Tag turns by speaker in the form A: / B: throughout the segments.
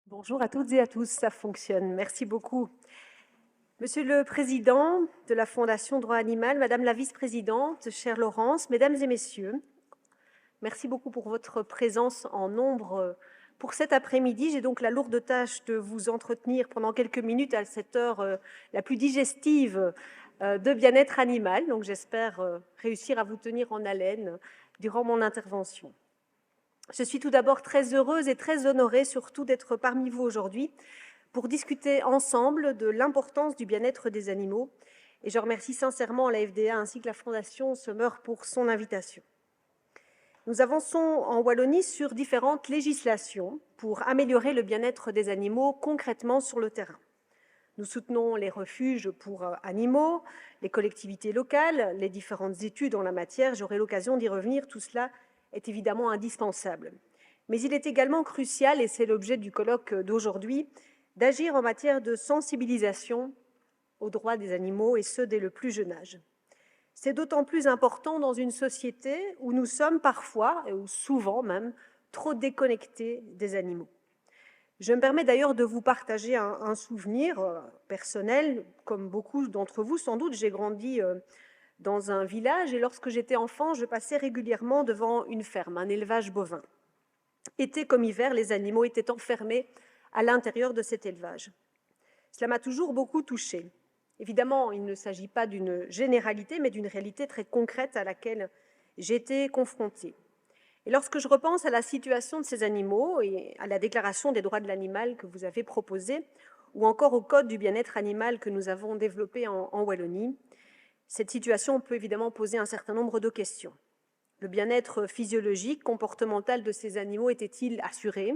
A: Bonjour à toutes et à tous, ça fonctionne. Merci beaucoup. Monsieur le Président de la Fondation Droit Animal, Madame la Vice-présidente, chère Laurence, Mesdames et Messieurs, merci beaucoup pour votre présence en nombre pour cet après-midi. J'ai donc la lourde tâche de vous entretenir pendant quelques minutes à cette heure la plus digestive de bien-être animal. Donc j'espère réussir à vous tenir en haleine durant mon intervention. Je suis tout d'abord très heureuse et très honorée surtout d'être parmi vous aujourd'hui pour discuter ensemble de l'importance du bien-être des animaux. Et je remercie sincèrement la FDA ainsi que la Fondation Semeur pour son invitation. Nous avançons en Wallonie sur différentes législations pour améliorer le bien-être des animaux concrètement sur le terrain. Nous soutenons les refuges pour animaux, les collectivités locales, les différentes études en la matière. J'aurai l'occasion d'y revenir. Tout cela est évidemment indispensable. Mais il est également crucial, et c'est l'objet du colloque d'aujourd'hui, d'agir en matière de sensibilisation aux droits des animaux, et ce, dès le plus jeune âge. C'est d'autant plus important dans une société où nous sommes parfois, ou souvent même, trop déconnectés des animaux. Je me permets d'ailleurs de vous partager un souvenir personnel. Comme beaucoup d'entre vous, sans doute, j'ai grandi dans un village et lorsque j'étais enfant, je passais régulièrement devant une ferme, un élevage bovin. Été comme hiver, les animaux étaient enfermés à l'intérieur de cet élevage. Cela m'a toujours beaucoup touchée. Évidemment, il ne s'agit pas d'une généralité, mais d'une réalité très concrète à laquelle j'ai été confrontée. Et lorsque je repense à la situation de ces animaux et à la déclaration des droits de l'animal que vous avez proposée, ou encore au code du bien-être animal que nous avons développé en Wallonie, cette situation peut évidemment poser un certain nombre de questions. Le bien-être physiologique, comportemental de ces animaux était-il assuré?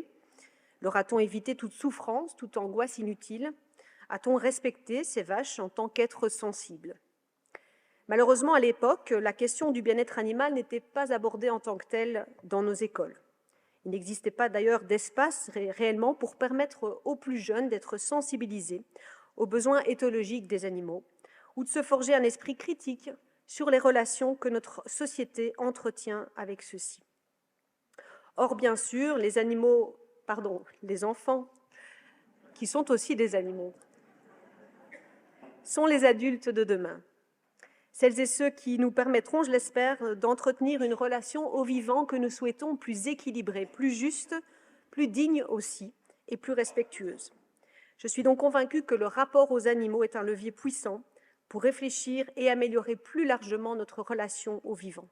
A: Leur a-t-on évité toute souffrance, toute angoisse inutile? A-t-on respecté ces vaches en tant qu'êtres sensibles? Malheureusement, à l'époque, la question du bien-être animal n'était pas abordée en tant que telle dans nos écoles. Il n'existait pas d'ailleurs d'espace réellement pour permettre aux plus jeunes d'être sensibilisés aux besoins éthologiques des animaux ou de se forger un esprit critique sur les relations que notre société entretient avec ceux-ci. Or, bien sûr, les enfants, qui sont aussi des animaux, sont les adultes de demain. Celles et ceux qui nous permettront, je l'espère, d'entretenir une relation au vivant que nous souhaitons plus équilibrée, plus juste, plus digne aussi, et plus respectueuse. Je suis donc convaincue que le rapport aux animaux est un levier puissant pour réfléchir et améliorer plus largement notre relation au vivant.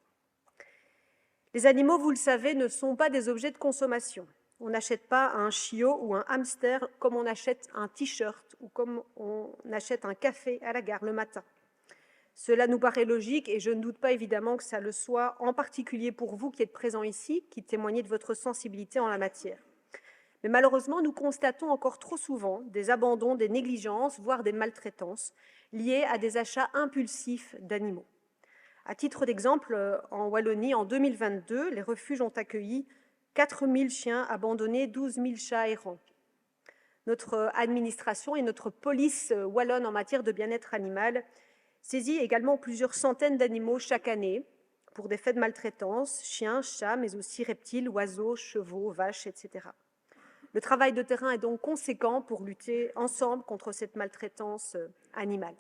A: Les animaux, vous le savez, ne sont pas des objets de consommation. On n'achète pas un chiot ou un hamster comme on achète un t-shirt ou comme on achète un café à la gare le matin. Cela nous paraît logique et je ne doute pas évidemment que ça le soit, en particulier pour vous qui êtes présents ici, qui témoignez de votre sensibilité en la matière. Mais malheureusement, nous constatons encore trop souvent des abandons, des négligences, voire des maltraitances liées à des achats impulsifs d'animaux. À titre d'exemple, en Wallonie, en 2022, les refuges ont accueilli 4 000 chiens abandonnés, 12 000 chats errants. Notre administration et notre police wallonne en matière de bien-être animal saisit également plusieurs centaines d'animaux chaque année pour des faits de maltraitance, chiens, chats, mais aussi reptiles, oiseaux, chevaux, vaches, etc. Le travail de terrain est donc conséquent pour lutter ensemble contre cette maltraitance animale.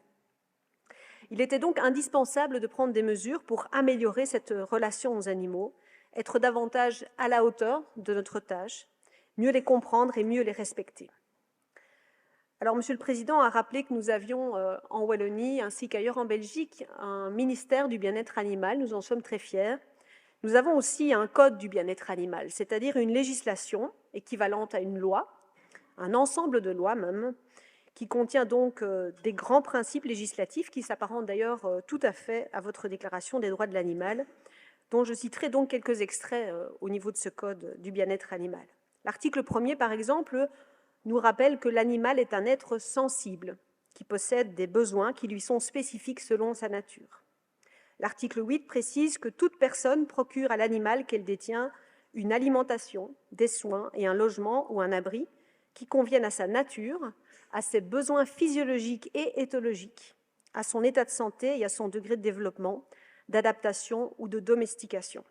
A: Il était donc indispensable de prendre des mesures pour améliorer cette relation aux animaux, être davantage à la hauteur de notre tâche, mieux les comprendre et mieux les respecter. Alors, Monsieur le Président a rappelé que nous avions en Wallonie, ainsi qu'ailleurs en Belgique, un ministère du bien-être animal. Nous en sommes très fiers. Nous avons aussi un code du bien-être animal, c'est-à-dire une législation équivalente à une loi, un ensemble de lois même, qui contient donc des grands principes législatifs qui s'apparentent d'ailleurs tout à fait à votre Déclaration des droits de l'animal, dont je citerai donc quelques extraits au niveau de ce code du bien-être animal. L'article 1er, par exemple, nous rappelle que l'animal est un être sensible, qui possède des besoins qui lui sont spécifiques selon sa nature. L'article 8 précise que toute personne procure à l'animal qu'elle détient une alimentation, des soins et un logement ou un abri qui conviennent à sa nature, à ses besoins physiologiques et éthologiques, à son état de santé et à son degré de développement, d'adaptation ou de domestication.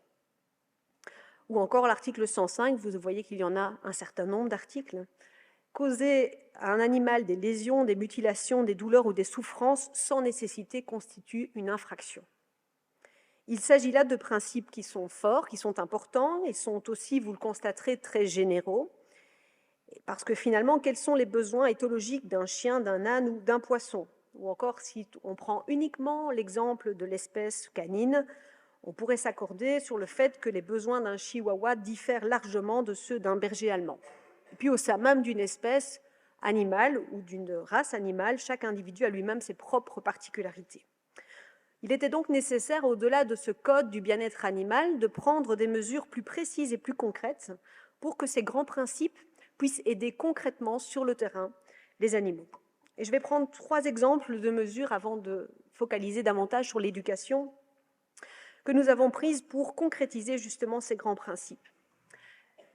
A: Ou encore l'article 105, vous voyez qu'il y en a un certain nombre d'articles, Causer à un animal des lésions, des mutilations, des douleurs ou des souffrances sans nécessité constitue une infraction. Il s'agit là de principes qui sont forts, qui sont importants et sont aussi, vous le constaterez, très généraux. Parce que finalement, quels sont les besoins éthologiques d'un chien, d'un âne ou d'un poisson? Ou encore, si on prend uniquement l'exemple de l'espèce canine, on pourrait s'accorder sur le fait que les besoins d'un chihuahua diffèrent largement de ceux d'un berger allemand. Et puis au sein même d'une espèce animale ou d'une race animale, chaque individu a lui-même ses propres particularités. Il était donc nécessaire, au-delà de ce code du bien-être animal, de prendre des mesures plus précises et plus concrètes pour que ces grands principes puissent aider concrètement sur le terrain les animaux. Et je vais prendre 3 exemples de mesures avant de focaliser davantage sur l'éducation que nous avons prises pour concrétiser justement ces grands principes.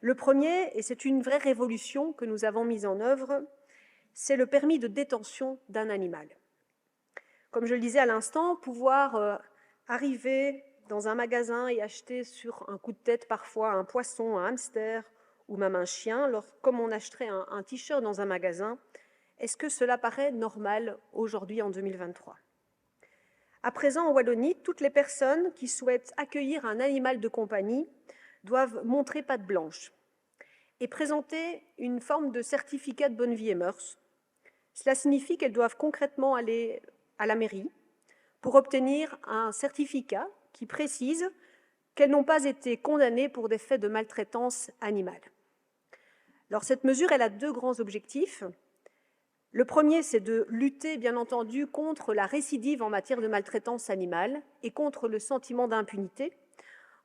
A: Le premier, et c'est une vraie révolution que nous avons mise en œuvre, c'est le permis de détention d'un animal. Comme je le disais à l'instant, pouvoir arriver dans un magasin et acheter sur un coup de tête parfois un poisson, un hamster ou même un chien, comme on achèterait un t-shirt dans un magasin, est-ce que cela paraît normal aujourd'hui en 2023 ? À présent, en Wallonie, toutes les personnes qui souhaitent accueillir un animal de compagnie doivent montrer patte blanche et présenter une forme de certificat de bonne vie et mœurs. Cela signifie qu'elles doivent concrètement aller à la mairie pour obtenir un certificat qui précise qu'elles n'ont pas été condamnées pour des faits de maltraitance animale. Alors cette mesure, elle a 2 grands objectifs. Le premier, c'est de lutter, bien entendu, contre la récidive en matière de maltraitance animale et contre le sentiment d'impunité,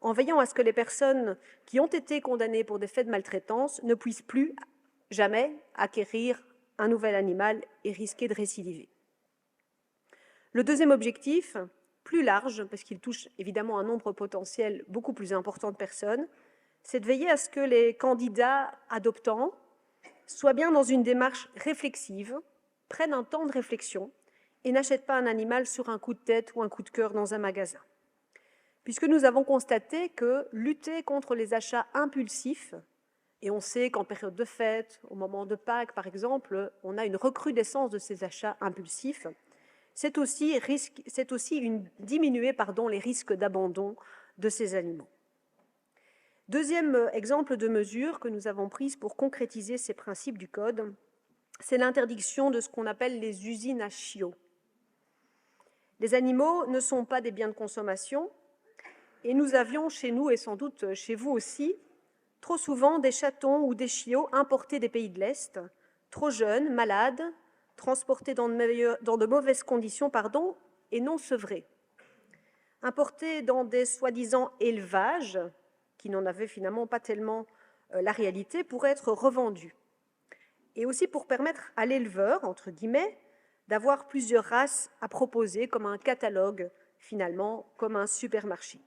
A: en veillant à ce que les personnes qui ont été condamnées pour des faits de maltraitance ne puissent plus jamais acquérir un nouvel animal et risquer de récidiver. Le deuxième objectif, plus large, parce qu'il touche évidemment un nombre potentiel beaucoup plus important de personnes, c'est de veiller à ce que les candidats adoptants soient bien dans une démarche réflexive, prennent un temps de réflexion et n'achètent pas un animal sur un coup de tête ou un coup de cœur dans un magasin. Puisque nous avons constaté que lutter contre les achats impulsifs, et on sait qu'en période de fête, au moment de Pâques par exemple, on a une recrudescence de ces achats impulsifs, c'est aussi diminuer les risques d'abandon de ces animaux. Deuxième exemple de mesure que nous avons prise pour concrétiser ces principes du Code, c'est l'interdiction de ce qu'on appelle les usines à chiots. Les animaux ne sont pas des biens de consommation et nous avions chez nous, et sans doute chez vous aussi, trop souvent des chatons ou des chiots importés des pays de l'Est, trop jeunes, malades, transportés dans de mauvaises conditions, et non sevrés. Importés dans des soi-disant élevages, qui n'en avaient finalement pas tellement la réalité, pour être revendus. Et aussi pour permettre à l'éleveur, entre guillemets, d'avoir plusieurs races à proposer comme un catalogue, finalement, comme un supermarché.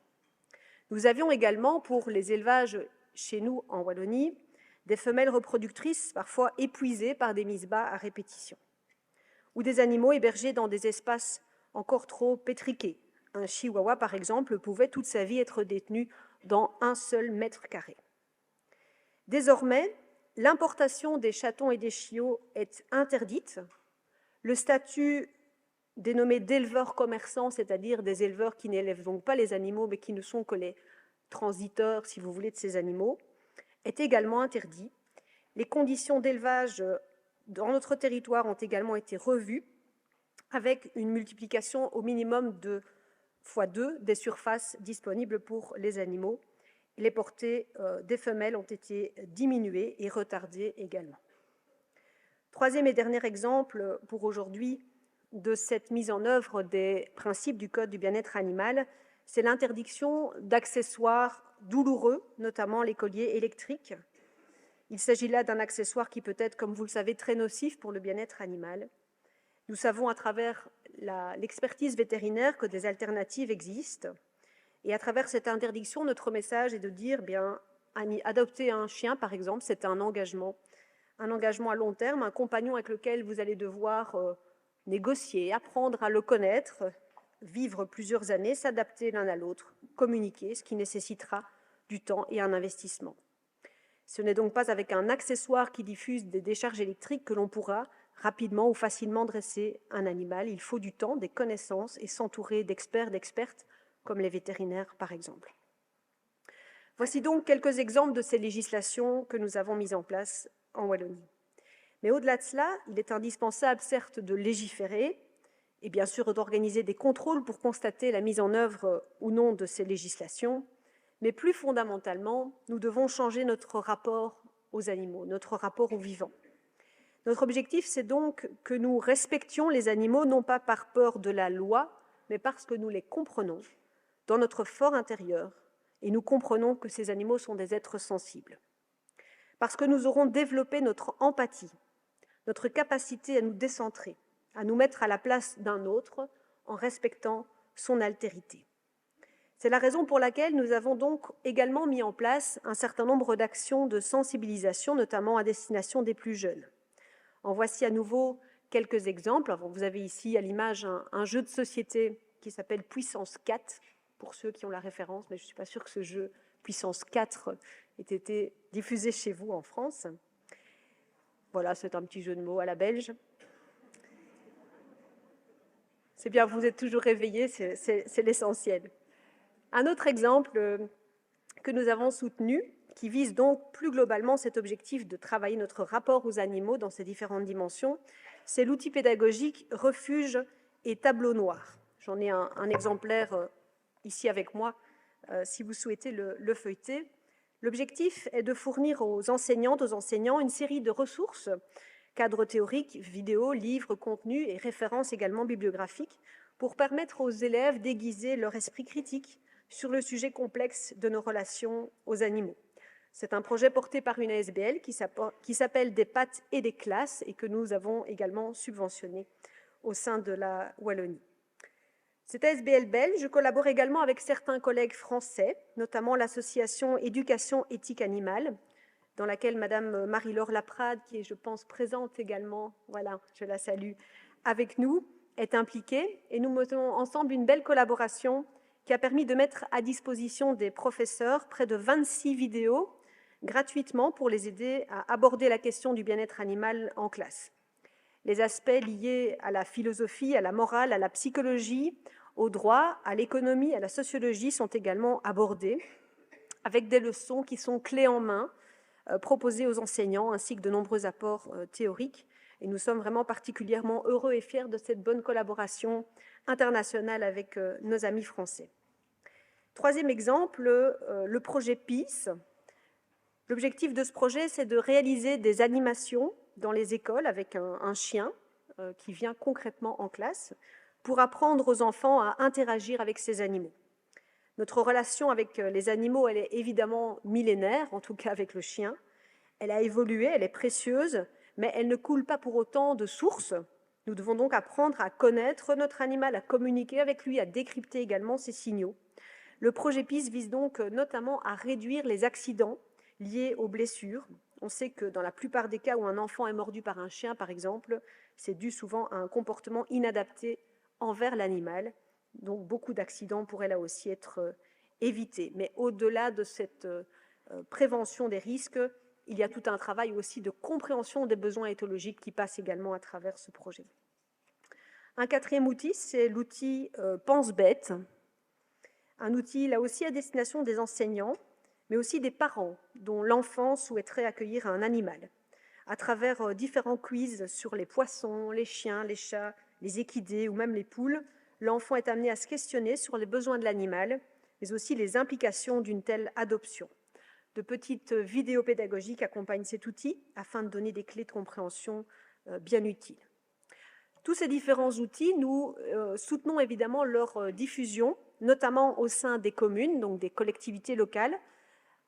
A: Nous avions également, pour les élevages chez nous en Wallonie, des femelles reproductrices parfois épuisées par des mises bas à répétition, ou des animaux hébergés dans des espaces encore trop pétriqués. Un chihuahua, par exemple, pouvait toute sa vie être détenu dans un seul mètre carré. Désormais, l'importation des chatons et des chiots est interdite. Le statut dénommé d'éleveurs commerçants, c'est-à-dire des éleveurs qui n'élèvent donc pas les animaux, mais qui ne sont que les transiteurs, si vous voulez, de ces animaux, est également interdit. Les conditions d'élevage dans notre territoire ont également été revues, avec une multiplication au minimum de x2 des surfaces disponibles pour les animaux. Les portées des femelles ont été diminuées et retardées également. Troisième et dernier exemple pour aujourd'hui de cette mise en œuvre des principes du Code du bien-être animal, c'est l'interdiction d'accessoires douloureux, notamment les colliers électriques. Il s'agit là d'un accessoire qui peut être, comme vous le savez, très nocif pour le bien-être animal. Nous savons à travers l'expertise vétérinaire que des alternatives existent. Et à travers cette interdiction, notre message est de dire, adopter un chien, par exemple, c'est un engagement à long terme, un compagnon avec lequel vous allez devoir négocier, apprendre à le connaître, vivre plusieurs années, s'adapter l'un à l'autre, communiquer, ce qui nécessitera du temps et un investissement. Ce n'est donc pas avec un accessoire qui diffuse des décharges électriques que l'on pourra rapidement ou facilement dresser un animal. Il faut du temps, des connaissances et s'entourer d'experts, d'expertes, comme les vétérinaires par exemple. Voici donc quelques exemples de ces législations que nous avons mises en place en Wallonie. Mais au-delà de cela, il est indispensable certes de légiférer et bien sûr d'organiser des contrôles pour constater la mise en œuvre ou non de ces législations, mais plus fondamentalement, nous devons changer notre rapport aux animaux, notre rapport aux vivants. Notre objectif, c'est donc que nous respections les animaux, non pas par peur de la loi, mais parce que nous les comprenons dans notre fort intérieur, et nous comprenons que ces animaux sont des êtres sensibles. Parce que nous aurons développé notre empathie, notre capacité à nous décentrer, à nous mettre à la place d'un autre en respectant son altérité. C'est la raison pour laquelle nous avons donc également mis en place un certain nombre d'actions de sensibilisation, notamment à destination des plus jeunes. En voici à nouveau quelques exemples. Vous avez ici à l'image un jeu de société qui s'appelle Puissance 4, pour ceux qui ont la référence, mais je ne suis pas sûre que ce jeu Puissance 4 ait été diffusé chez vous en France. Voilà, c'est un petit jeu de mots à la belge. C'est bien, vous êtes toujours réveillés, c'est l'essentiel. Un autre exemple que nous avons soutenu, qui vise donc plus globalement cet objectif de travailler notre rapport aux animaux dans ses différentes dimensions, c'est l'outil pédagogique Refuge et Tableau Noir. J'en ai un exemplaire ici avec moi, si vous souhaitez le feuilleter. L'objectif est de fournir aux enseignantes, aux enseignants, une série de ressources, cadres théoriques, vidéos, livres, contenus et références également bibliographiques, pour permettre aux élèves d'aiguiser leur esprit critique sur le sujet complexe de nos relations aux animaux. C'est un projet porté par une ASBL qui s'appelle Des pattes et des classes et que nous avons également subventionné au sein de la Wallonie. Cette ASBL belge collabore également avec certains collègues français, notamment l'association Éducation éthique animale, dans laquelle Madame Marie-Laure Laprade, qui est, je pense, présente également, voilà, je la salue, avec nous, est impliquée. Et nous menons ensemble une belle collaboration qui a permis de mettre à disposition des professeurs près de 26 vidéos gratuitement pour les aider à aborder la question du bien-être animal en classe. Les aspects liés à la philosophie, à la morale, à la psychologie, au droit, à l'économie, à la sociologie sont également abordés, avec des leçons qui sont clés en main, proposées aux enseignants, ainsi que de nombreux apports théoriques. Et nous sommes vraiment particulièrement heureux et fiers de cette bonne collaboration internationale avec nos amis français. Troisième exemple, le projet PEACE. L'objectif de ce projet, c'est de réaliser des animations dans les écoles avec un chien qui vient concrètement en classe pour apprendre aux enfants à interagir avec ces animaux. Notre relation avec les animaux, elle est évidemment millénaire, en tout cas avec le chien. Elle a évolué, elle est précieuse, mais elle ne coule pas pour autant de source. Nous devons donc apprendre à connaître notre animal, à communiquer avec lui, à décrypter également ses signaux. Le projet PEACE vise donc notamment à réduire les accidents liés aux blessures. On sait que dans la plupart des cas où un enfant est mordu par un chien, par exemple, c'est dû souvent à un comportement inadapté envers l'animal. Donc beaucoup d'accidents pourraient là aussi être évités. Mais au-delà de cette prévention des risques, il y a tout un travail aussi de compréhension des besoins éthologiques qui passe également à travers ce projet. Un quatrième outil, c'est l'outil Pense-Bête, un outil là aussi à destination des enseignants, mais aussi des parents dont l'enfant souhaiterait accueillir un animal. À travers différents quiz sur les poissons, les chiens, les chats, les équidés ou même les poules, l'enfant est amené à se questionner sur les besoins de l'animal, mais aussi les implications d'une telle adoption. De petites vidéos pédagogiques accompagnent cet outil afin de donner des clés de compréhension bien utiles. Tous ces différents outils, nous soutenons évidemment leur diffusion, notamment au sein des communes, donc des collectivités locales,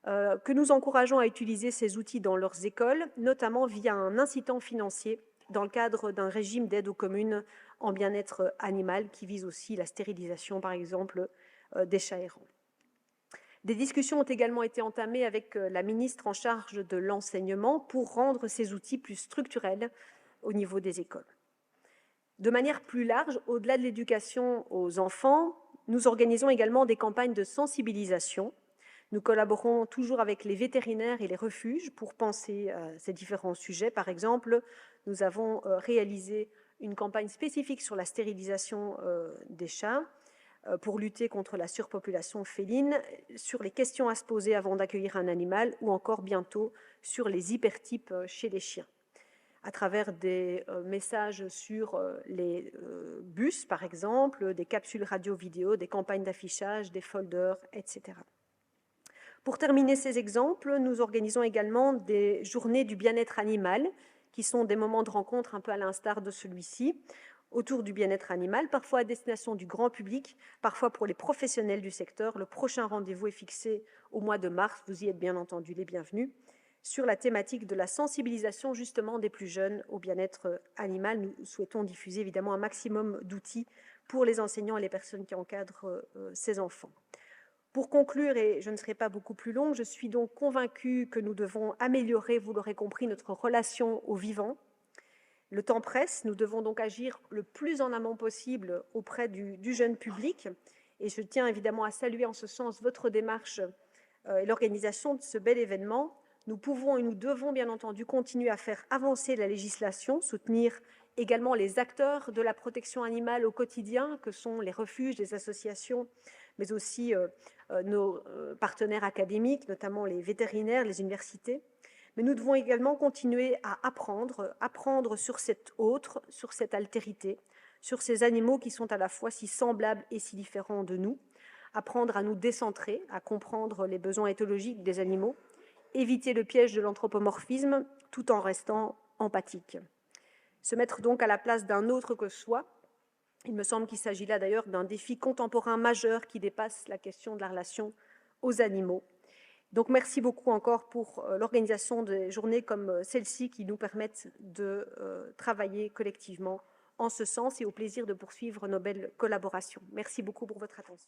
A: que nous encourageons à utiliser ces outils dans leurs écoles, notamment via un incitant financier dans le cadre d'un régime d'aide aux communes en bien-être animal qui vise aussi la stérilisation, par exemple, des chats errants. Des discussions ont également été entamées avec la ministre en charge de l'enseignement pour rendre ces outils plus structurels au niveau des écoles. De manière plus large, au-delà de l'éducation aux enfants, nous organisons également des campagnes de sensibilisation Nous collaborons toujours avec les vétérinaires et les refuges pour penser à ces différents sujets. Par exemple, nous avons réalisé une campagne spécifique sur la stérilisation des chats pour lutter contre la surpopulation féline, sur les questions à se poser avant d'accueillir un animal ou encore bientôt sur les hypertypes chez les chiens, à travers des messages sur les bus, par exemple, des capsules radio-vidéo, des campagnes d'affichage, des folders, etc. Pour terminer ces exemples, nous organisons également des journées du bien-être animal, qui sont des moments de rencontre un peu à l'instar de celui-ci, autour du bien-être animal, parfois à destination du grand public, parfois pour les professionnels du secteur. Le prochain rendez-vous est fixé au mois de mars, vous y êtes bien entendu les bienvenus, sur la thématique de la sensibilisation justement des plus jeunes au bien-être animal. Nous souhaitons diffuser évidemment un maximum d'outils pour les enseignants et les personnes qui encadrent ces enfants. Pour conclure, et je ne serai pas beaucoup plus longue, je suis donc convaincue que nous devons améliorer, vous l'aurez compris, notre relation au vivant. Le temps presse, nous devons donc agir le plus en amont possible auprès du jeune public. Et je tiens évidemment à saluer en ce sens votre démarche et l'organisation de ce bel événement. Nous pouvons et nous devons bien entendu continuer à faire avancer la législation, soutenir également les acteurs de la protection animale au quotidien, que sont les refuges, les associations, mais aussi nos partenaires académiques, notamment les vétérinaires, les universités. Mais nous devons également continuer à apprendre sur cet autre, sur cette altérité, sur ces animaux qui sont à la fois si semblables et si différents de nous, apprendre à nous décentrer, à comprendre les besoins éthologiques des animaux, éviter le piège de l'anthropomorphisme tout en restant empathique. Se mettre donc à la place d'un autre que soi. Il me semble qu'il s'agit là d'ailleurs d'un défi contemporain majeur qui dépasse la question de la relation aux animaux. Donc merci beaucoup encore pour l'organisation de journées comme celle-ci qui nous permettent de travailler collectivement en ce sens et au plaisir de poursuivre nos belles collaborations. Merci beaucoup pour votre attention.